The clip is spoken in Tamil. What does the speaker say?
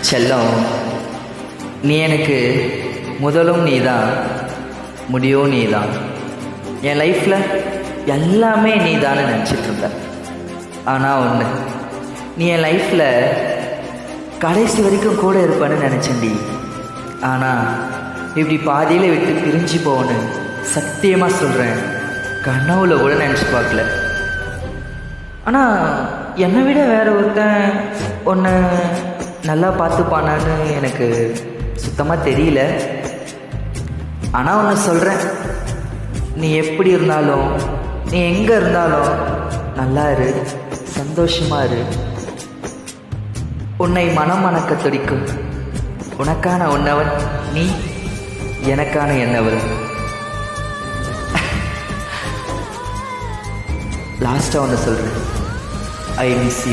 செல்லம், நீ எனக்கு முதலும் நீ தான், முடியும் நீ தான். என் லைஃப்பில் எல்லாமே நீ தானே நினச்சிட்டு இருந்த. ஆனால் ஒன்று, நீ என் லைஃப்பில் கடைசி வரைக்கும் கூட இருப்பேன்னு நினச்சேன்டி. ஆனால் இப்படி பாதியில் விட்டு பிரிஞ்சு போகணுன்னு சத்தியமாக சொல்கிறேன், கனவுல கூட நினச்சி பார்க்கல. ஆனால் என்னை விட வேற ஒருத்தன் ஒன்று நல்லா பார்த்துப்பானான்னு எனக்கு சுத்தமாக தெரியல. ஆனால் ஒன்று சொல்கிறேன், நீ எப்படி இருந்தாலும், நீ எங்கே இருந்தாலும் நல்லா இரு, சந்தோஷமாக இரு. உன்னை மனம் மணக்க துடிக்கும் உனக்கான உன்னவன் நீ, எனக்கான என்னவள். லாஸ்ட்டாக ஒன்று சொல்கிறேன், ஐ மிஸ் யூ.